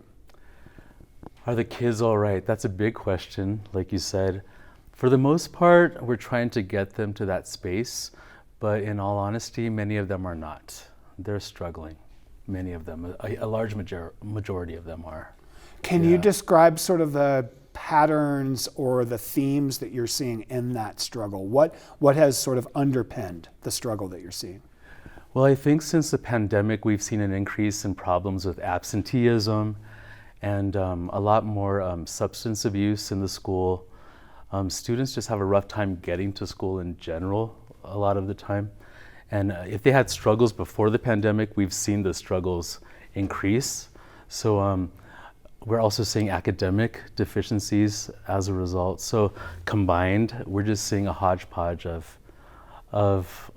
Are the kids all right? That's a big question, like you said. For the most part, we're trying to get them to that space, but in all honesty, many of them are not. They're struggling, many of them. A large majority of them are. Can you describe sort of the patterns or the themes that you're seeing in that struggle? What has sort of underpinned the struggle that you're seeing? Well, I think since the pandemic, we've seen an increase in problems with absenteeism and a lot more substance abuse in the school. Students just have a rough time getting to school in general a lot of the time. And if they had struggles before the pandemic, we've seen the struggles increase. So we're also seeing academic deficiencies as a result. So combined, we're just seeing a hodgepodge of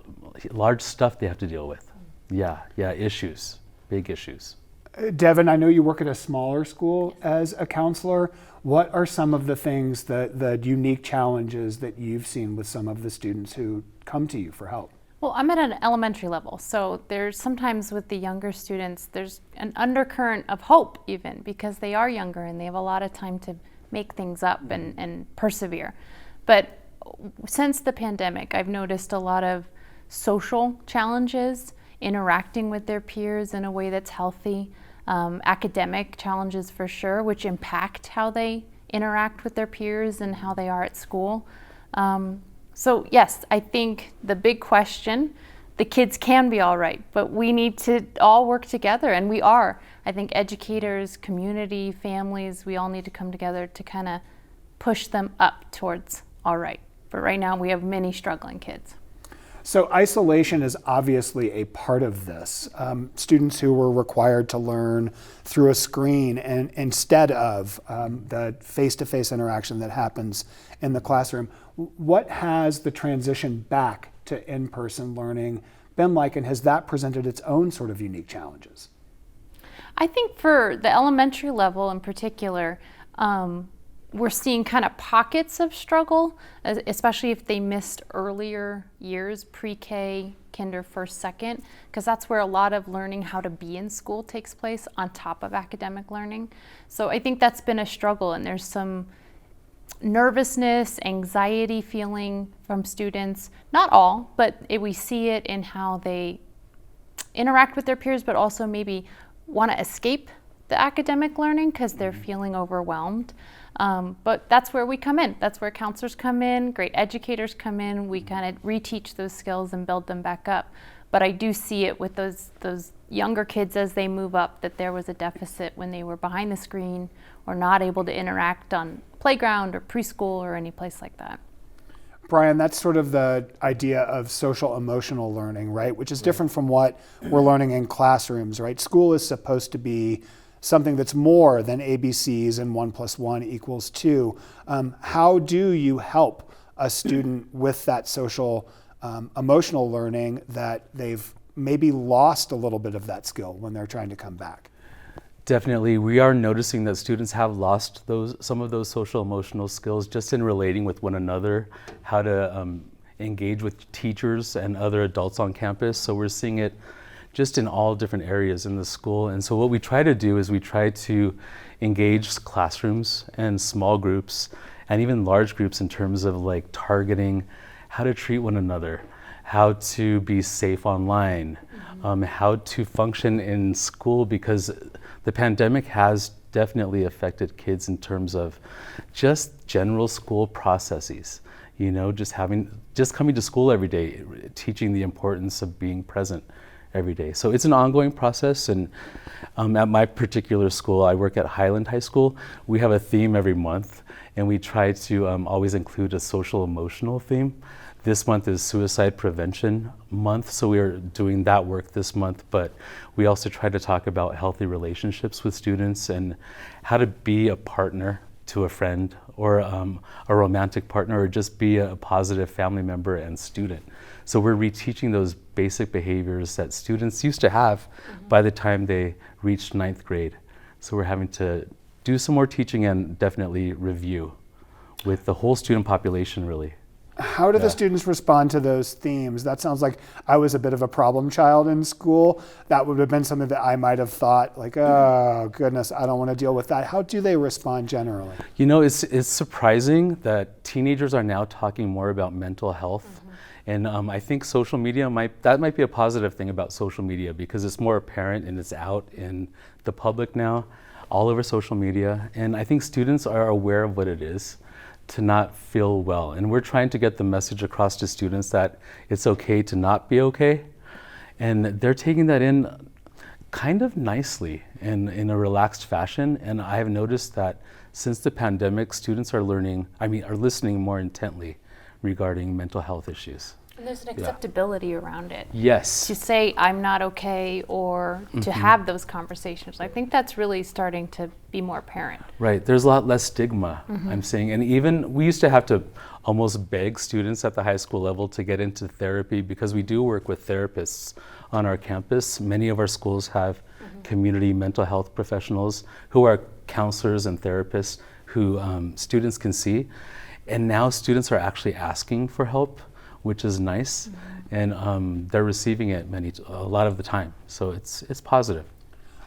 large stuff they have to deal with. Yeah, issues, big issues. Devin, I know you work at a smaller school as a counselor. What are some of the things, the unique challenges that you've seen with some of the students who come to you for help? Well, I'm at an elementary level, so there's sometimes with the younger students, there's an undercurrent of hope even because they are younger and they have a lot of time to make things up and persevere. But since the pandemic, I've noticed a lot of social challenges, interacting with their peers in a way that's healthy, academic challenges for sure, which impact how they interact with their peers and how they are at school. So yes, I think the big question, the kids can be all right, but we need to all work together, and we are. I think educators, community, families, we all need to come together to kind of push them up towards all right. But right now we have many struggling kids. So isolation is obviously a part of this. Students who were required to learn through a screen and instead of the face-to-face interaction that happens in the classroom. What has the transition back to in-person learning been like, and has that presented its own sort of unique challenges? I think for the elementary level in particular, we're seeing kind of pockets of struggle, especially if they missed earlier years, pre-K, kinder, first, second, because that's where a lot of learning how to be in school takes place on top of academic learning. So I think that's been a struggle, and there's some nervousness, anxiety feeling from students, not all, but we see it in how they interact with their peers, but also maybe want to escape the academic learning because they're feeling overwhelmed. But that's where we come in. That's where counselors come in, great educators come in. We kind of reteach those skills and build them back up. But I do see it with those younger kids as they move up, that there was a deficit when they were behind the screen or not able to interact on playground or preschool or any place like that. Brian, that's sort of the idea of social emotional learning, right? Which is different from what we're learning in classrooms, right? School is supposed to be something that's more than ABCs and 1 + 1 = 2. How do you help a student with that social emotional learning that they've maybe lost a little bit of that skill when they're trying to come back? Definitely, we are noticing that students have lost some of those social emotional skills just in relating with one another, how to engage with teachers and other adults on campus. So we're seeing it just in all different areas in the school. And so what we try to do is we try to engage classrooms and small groups and even large groups in terms of like targeting how to treat one another, how to be safe online, how to function in school, because the pandemic has definitely affected kids in terms of just general school processes. You know, just coming to school every day, teaching the importance of being present every day. So it's an ongoing process, and at my particular school, I work at Highland High School, we have a theme every month, and we try to always include a social emotional theme. This month is Suicide Prevention Month, so we are doing that work this month, but we also try to talk about healthy relationships with students and how to be a partner to a friend or a romantic partner, or just be a positive family member and student. So we're reteaching those basic behaviors that students used to have by the time they reached 9th grade. So we're having to do some more teaching and definitely review with the whole student population, really. How do the students respond to those themes? That sounds like I was a bit of a problem child in school. That would have been something that I might have thought like, oh goodness, I don't want to deal with that. How do they respond generally? You know, it's surprising that teenagers are now talking more about mental health. And I think social media might be a positive thing about social media, because it's more apparent and it's out in the public now, all over social media. And I think students are aware of what it is to not feel well. And we're trying to get the message across to students that it's okay to not be okay. And they're taking that in kind of nicely and in a relaxed fashion. And I have noticed that since the pandemic, students are listening more intently regarding mental health issues. And there's an acceptability around it. Yes. To say I'm not okay, or to have those conversations. I think that's really starting to be more apparent. Right, there's a lot less stigma, I'm saying. And even we used to have to almost beg students at the high school level to get into therapy, because we do work with therapists on our campus. Many of our schools have community mental health professionals who are counselors and therapists who students can see. And now students are actually asking for help, which is nice, and they're receiving it a lot of the time. So it's positive.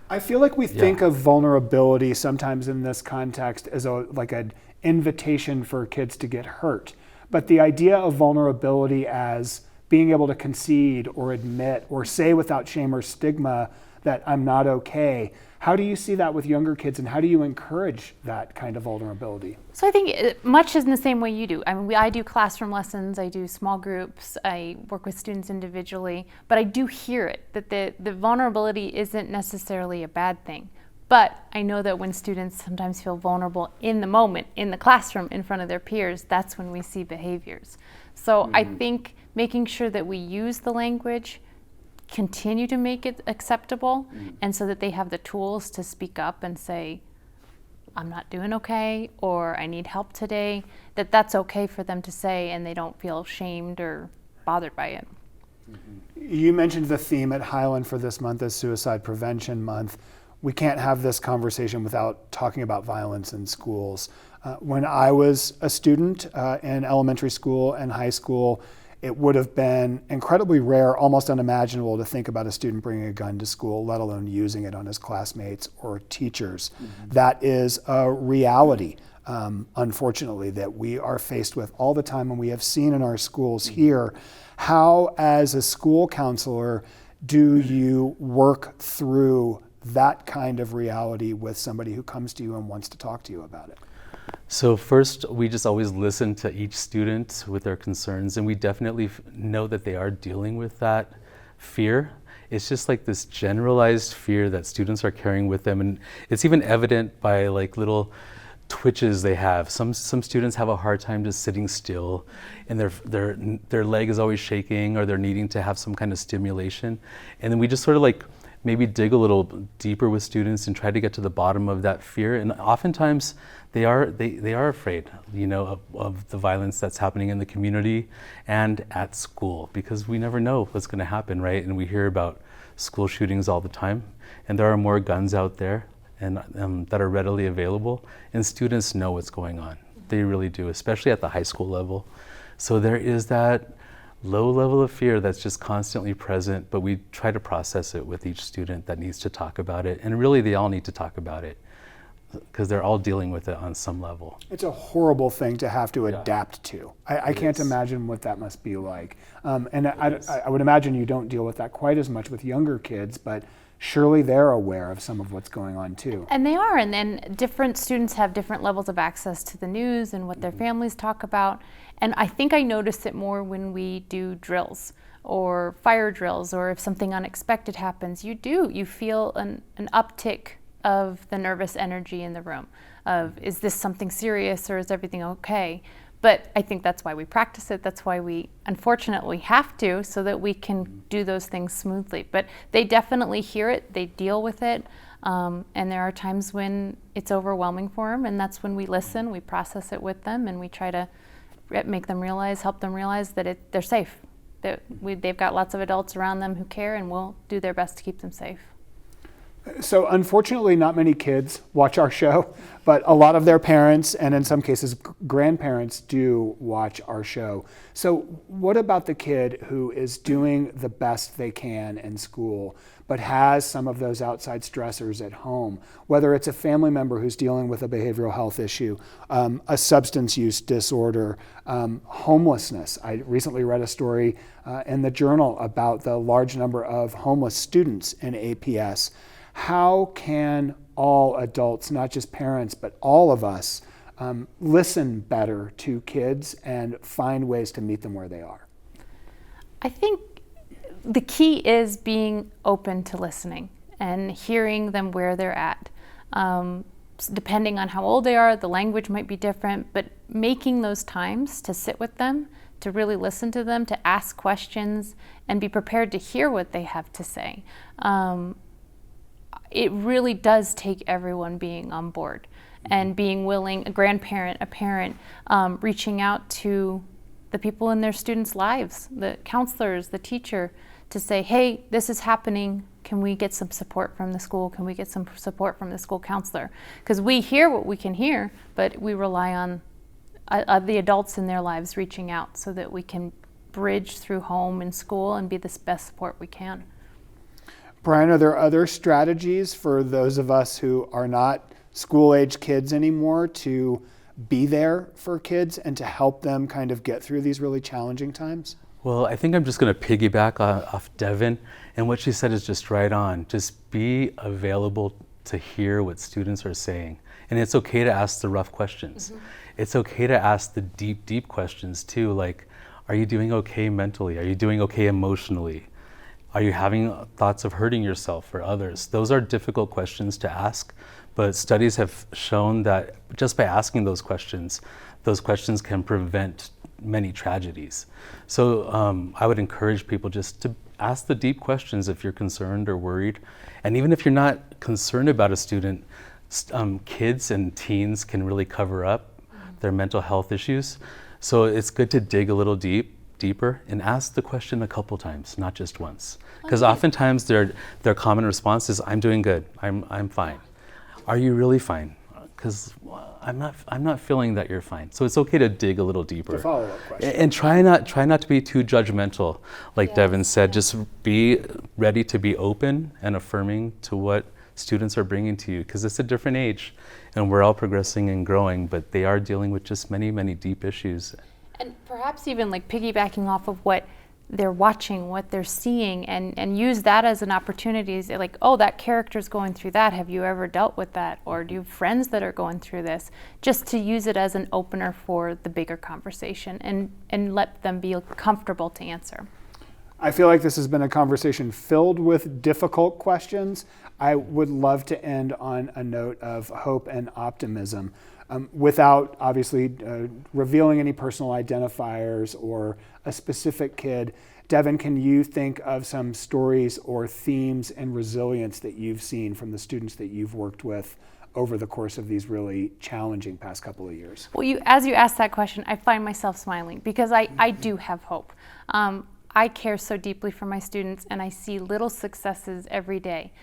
I feel like we think of vulnerability sometimes in this context as like an invitation for kids to get hurt. But the idea of vulnerability as being able to concede or admit or say without shame or stigma that I'm not okay, how do you see that with younger kids, and how do you encourage that kind of vulnerability? So I think much is in the same way you do. I mean, I do classroom lessons, I do small groups, I work with students individually, but I do hear it, that the vulnerability isn't necessarily a bad thing. But I know that when students sometimes feel vulnerable in the moment, in the classroom, in front of their peers, that's when we see behaviors. So I think making sure that we use the language, continue to make it acceptable, and so that they have the tools to speak up and say, I'm not doing okay, or I need help today, that's okay for them to say, and they don't feel shamed or bothered by it. You mentioned the theme at Highland for this month is Suicide Prevention Month. We can't have this conversation without talking about violence in schools. When I was a student in elementary school and high school, it would have been incredibly rare, almost unimaginable, to think about a student bringing a gun to school, let alone using it on his classmates or teachers. That is a reality, unfortunately, that we are faced with all the time, and we have seen in our schools here. How, as a school counselor, do you work through that kind of reality with somebody who comes to you and wants to talk to you about it? So first, we just always listen to each student with their concerns, and we definitely know that they are dealing with that fear. It's just like this generalized fear that students are carrying with them, and it's even evident by like little twitches they have. Some students have a hard time just sitting still, and their leg is always shaking, or they're needing to have some kind of stimulation. And then we just sort of like maybe dig a little deeper with students and try to get to the bottom of that fear. And oftentimes they are afraid, you know, of the violence that's happening in the community and at school, because we never know what's going to happen, right? And we hear about school shootings all the time, and there are more guns out there and that are readily available, and students know what's going on. They really do, especially at the high school level. So there is that low level of fear that's just constantly present, but we try to process it with each student that needs to talk about it. And really, they all need to talk about it because they're all dealing with it on some level. It's a horrible thing to have to adapt to. I can't imagine what that must be like. And I would imagine you don't deal with that quite as much with younger kids, but surely they're aware of some of what's going on too. And they are, and then different students have different levels of access to the news and what their families talk about. And I think I notice it more when we do drills or fire drills, or if something unexpected happens, you feel an uptick of the nervous energy in the room of, is this something serious or is everything okay? But I think that's why we practice it. That's why we unfortunately have to, so that we can do those things smoothly. But they definitely hear it, they deal with it, and there are times when it's overwhelming for them, and that's when we listen, we process it with them, and we try to make them realize, help them realize that they're safe. That they've got lots of adults around them who care, and will do their best to keep them safe. So unfortunately, not many kids watch our show, but a lot of their parents, and in some cases grandparents, do watch our show. So what about the kid who is doing the best they can in school, but has some of those outside stressors at home, whether it's a family member who's dealing with a behavioral health issue, a substance use disorder, homelessness? I recently read a story in the Journal about the large number of homeless students in APS. How can all adults, not just parents, but all of us, listen better to kids and find ways to meet them where they are? I think the key is being open to listening and hearing them where they're at. Depending on how old they are, the language might be different, but making those times to sit with them, to really listen to them, to ask questions, and be prepared to hear what they have to say. It really does take everyone being on board and being willing, a grandparent, a parent, reaching out to the people in their students' lives, the counselors, the teacher, to say, hey, this is happening. Can we get some support from the school? Can we get some support from the school counselor? Because we hear what we can hear, but we rely on the adults in their lives reaching out so that we can bridge through home and school and be the best support we can. Brian, are there other strategies for those of us who are not school-age kids anymore to be there for kids and to help them kind of get through these really challenging times? Well, I think I'm just going to piggyback off Devin, and what she said is just right on. Just be available to hear what students are saying. And it's okay to ask the rough questions. Mm-hmm. It's okay to ask the deep, deep questions too, like, are you doing okay mentally? Are you doing okay emotionally? Are you having thoughts of hurting yourself or others? Those are difficult questions to ask, but studies have shown that just by asking those questions can prevent many tragedies. So I would encourage people just to ask the deep questions if you're concerned or worried. And even if you're not concerned about a student, kids and teens can really cover up their mental health issues. So it's good to dig a little deeper and ask the question a couple times, not just once. Because oftentimes their common response is, I'm doing good, I'm fine. Are you really fine? Because I'm not feeling that you're fine. So it's okay to dig a little deeper. The follow-up question. And try not to be too judgmental, like Devin said. Just be ready to be open and affirming to what students are bringing to you, because it's a different age and we're all progressing and growing, but they are dealing with just many, many deep issues. And perhaps even like piggybacking off of what they're watching, what they're seeing, and use that as an opportunity. Like, oh, that character's going through that. Have you ever dealt with that? Or do you have friends that are going through this? Just to use it as an opener for the bigger conversation and let them be comfortable to answer. I feel like this has been a conversation filled with difficult questions. I would love to end on a note of hope and optimism. Without obviously revealing any personal identifiers or a specific kid, Devin, can you think of some stories or themes and resilience that you've seen from the students that you've worked with over the course of these really challenging past couple of years? Well, as you asked that question, I find myself smiling because I do have hope. I care so deeply for my students, and I see little successes every day.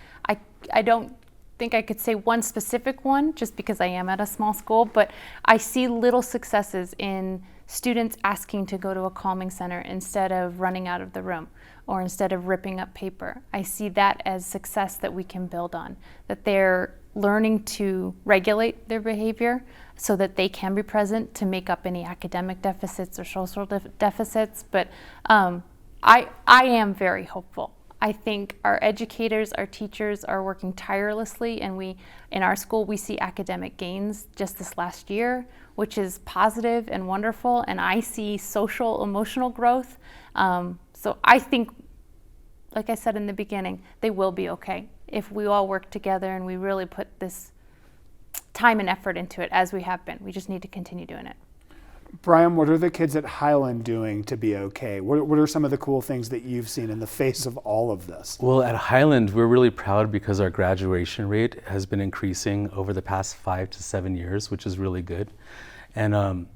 I don't think I could say one specific one just because I am at a small school, but I see little successes in students asking to go to a calming center instead of running out of the room or instead of ripping up paper. I see that as success that we can build on, that they're learning to regulate their behavior so that they can be present to make up any academic deficits or social deficits. But I am very hopeful. I think our educators, our teachers are working tirelessly, and in our school we see academic gains just this last year, which is positive and wonderful, and I see social, emotional growth. So I think, like I said in the beginning, they will be okay if we all work together and we really put this time and effort into it as we have been. We just need to continue doing it. Brian, what are the kids at Highland doing to be okay? What are some of the cool things that you've seen in the face of all of this? Well, at Highland, we're really proud because our graduation rate has been increasing over the past 5 to 7 years, which is really good. And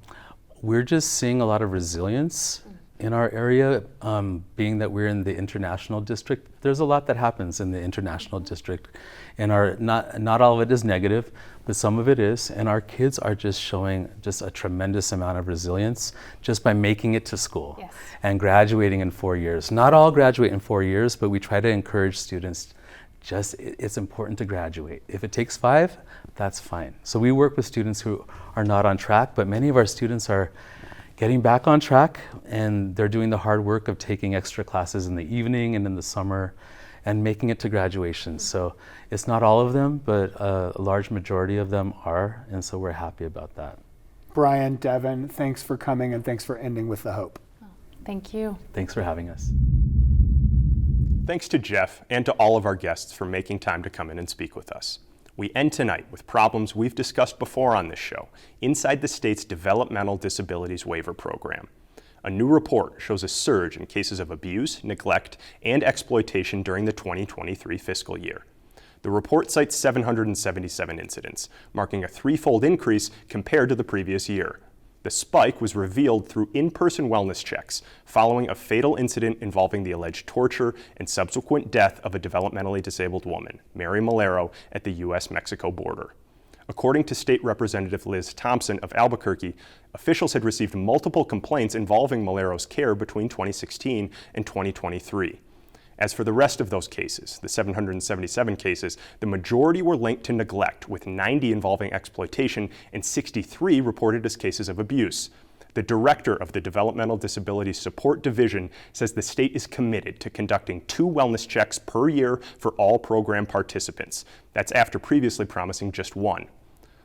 we're just seeing a lot of resilience in our area, being that we're in the international district. There's a lot that happens in the international district, and not all of it is negative, but some of it is, and our kids are just showing just a tremendous amount of resilience just by making it to school. Yes. And graduating in 4 years. Not all graduate in 4 years, but we try to encourage students, it's important to graduate. If it takes 5, that's fine. So we work with students who are not on track, but many of our students are getting back on track, and they're doing the hard work of taking extra classes in the evening and in the summer and making it to graduation. So it's not all of them, but a large majority of them are, and so we're happy about that. Brian, Devin, thanks for coming, and thanks for ending with the hope. Thank you. Thanks for having us. Thanks to Jeff and to all of our guests for making time to come in and speak with us. We end tonight with problems we've discussed before on this show inside the state's Developmental Disabilities Waiver Program. A new report shows a surge in cases of abuse, neglect, and exploitation during the 2023 fiscal year. The report cites 777 incidents, marking a threefold increase compared to the previous year. The spike was revealed through in-person wellness checks following a fatal incident involving the alleged torture and subsequent death of a developmentally disabled woman, Mary Malero, at the U.S.-Mexico border. According to State Representative Liz Thompson of Albuquerque, officials had received multiple complaints involving Malero's care between 2016 and 2023. As for the rest of those cases, the 777 cases, the majority were linked to neglect, with 90 involving exploitation and 63 reported as cases of abuse. The director of the Developmental Disability Support Division says the state is committed to conducting 2 wellness checks per year for all program participants. That's after previously promising just 1.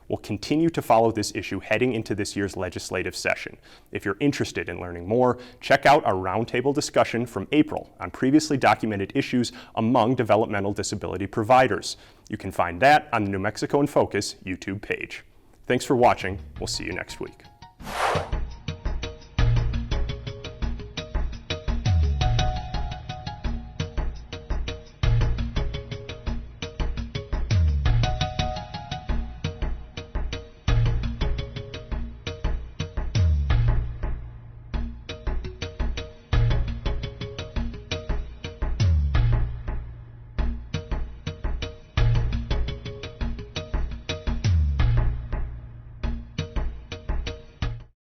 We'll continue to follow this issue heading into this year's legislative session. If you're interested in learning more, check out our roundtable discussion from April on previously documented issues among developmental disability providers. You can find that on the New Mexico in Focus YouTube page. Thanks for watching. We'll see you next week.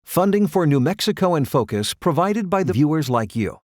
Funding for New Mexico in Focus provided by the viewers like you.